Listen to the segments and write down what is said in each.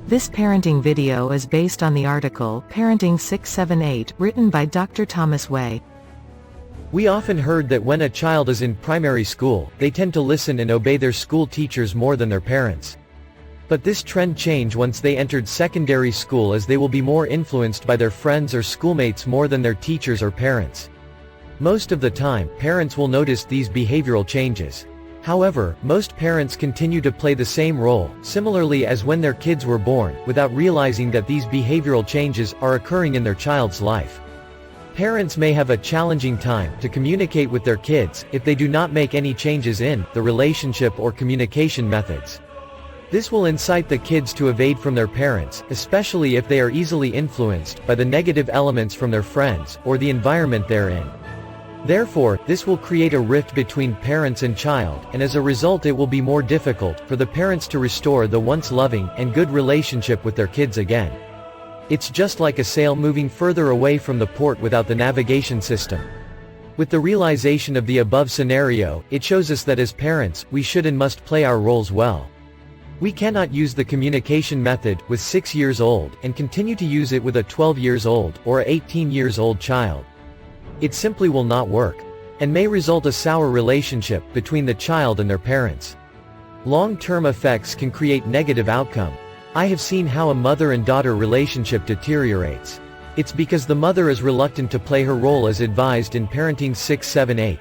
This parenting video is based on the article Parenting 678, written by Dr. Thomas Way. We often heard that when a child is in primary school, they tend to listen and obey their school teachers more than their parents. But this trend changed once they entered secondary school, as they will be more influenced by their friends or schoolmates more than their teachers or parents. Most of the time, parents will notice these behavioral changes. However, most parents continue to play the same role, similarly as when their kids were born, without realizing that these behavioral changes are occurring in their child's life. Parents may have a challenging time to communicate with their kids if they do not make any changes in the relationship or communication methods. This will incite the kids to evade from their parents, especially if they are easily influenced by the negative elements from their friends or the environment they're in. Therefore, this will create a rift between parents and child, and as a result it will be more difficult for the parents to restore the once loving and good relationship with their kids again. It's just like a sail moving further away from the port without the navigation system. With the realization of the above scenario, it shows us that as parents, we should and must play our roles well. We cannot use the communication method with 6 years old and continue to use it with a 12 years old or a 18 years old child. It simply will not work, and may result a sour relationship between the child and their parents. Long-term effects can create negative outcome. I have seen how a mother and daughter relationship deteriorates. It's because the mother is reluctant to play her role as advised in Parenting 678.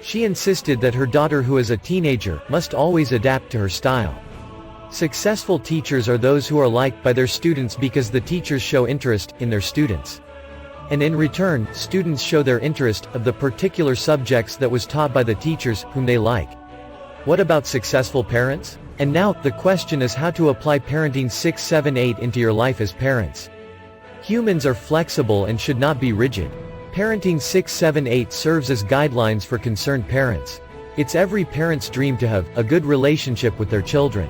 She insisted that her daughter, who is a teenager, must always adapt to her style. Successful teachers are those who are liked by their students because the teachers show interest in their students. And in return, students show their interest of the particular subjects that was taught by the teachers whom they like. What about successful parents? And now, the question is how to apply Parenting 678 into your life as parents. Humans are flexible and should not be rigid. Parenting 678 serves as guidelines for concerned parents. It's every parent's dream to have a good relationship with their children,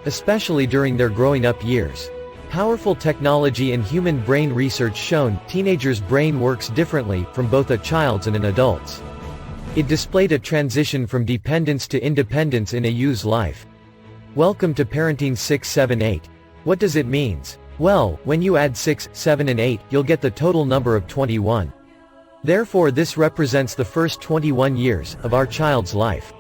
especially during their growing up years. Powerful technology and human brain research shown teenagers' brain works differently from both a child's and an adult's. It displayed a transition from dependence to independence in a youth's life. Welcome to Parenting 678. What does it mean? Well, when you add 6, 7 and 8, you'll get the total number of 21. Therefore, this represents the first 21 years of our child's life.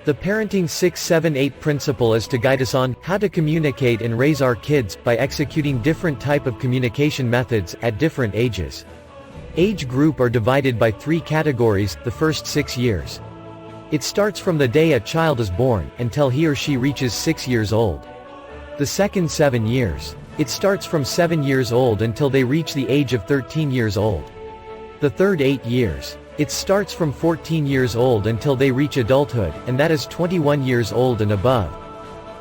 The Parenting 678 principle is to guide us on how to communicate and raise our kids by executing different type of communication methods at different ages. Age group are divided by 3 categories, the first 6 years. It starts from the day a child is born until he or she reaches 6 years old. The second 7 years. It starts from 7 years old until they reach the age of 13 years old. The third 8 years. It starts from 14 years old until they reach adulthood, and that is 21 years old and above.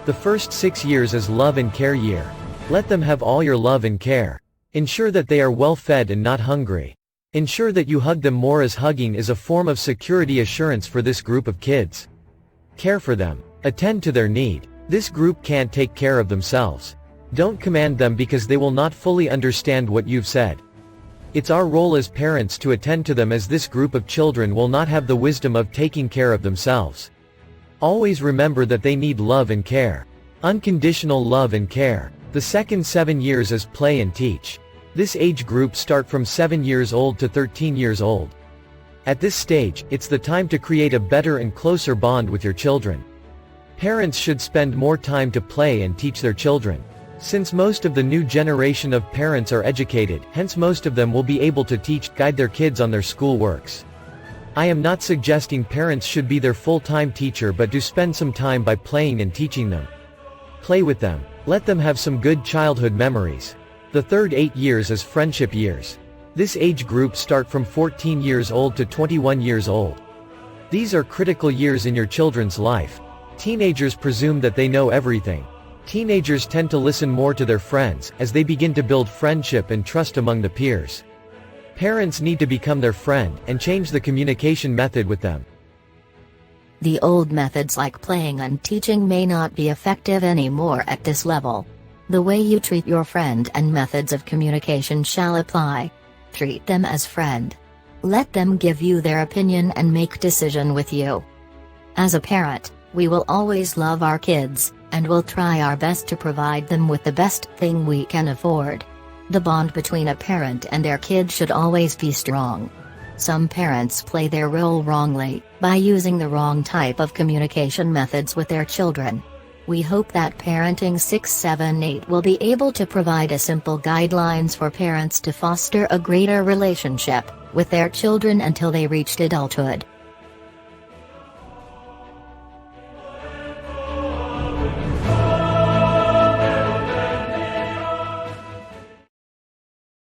The first 6 years is love and care year. Let them have all your love and care. Ensure that they are well fed and not hungry. Ensure that you hug them more, as hugging is a form of security assurance for this group of kids. Care for them. Attend to their need. This group can't take care of themselves. Don't command them because they will not fully understand what you've said. It's our role as parents to attend to them, as this group of children will not have the wisdom of taking care of themselves. Always remember that they need love and care. Unconditional love and care. The second 7 years is play and teach. This age group start from 7 years old to 13 years old. At this stage, it's the time to create a better and closer bond with your children. Parents should spend more time to play and teach their children. Since most of the new generation of parents are educated, hence most of them will be able to guide their kids on their school works. I am not suggesting parents should be their full-time teacher, but do spend some time by playing and teaching them. Play with them. Let them have some good childhood memories. The third 8 years is friendship years. This age group start from 14 years old to 21 years old. These are critical years in your children's life. Teenagers presume that they know everything. Teenagers tend to listen more to their friends, as they begin to build friendship and trust among the peers. Parents need to become their friend, and change the communication method with them. The old methods like playing and teaching may not be effective anymore at this level. The way you treat your friend and methods of communication shall apply. Treat them as friend. Let them give you their opinion and make decision with you. As a parent, we will always love our kids, and we'll try our best to provide them with the best thing we can afford. The bond between a parent and their kid should always be strong. Some parents play their role wrongly, by using the wrong type of communication methods with their children. We hope that Parenting 678 will be able to provide a simple guidelines for parents to foster a greater relationship with their children until they reached adulthood.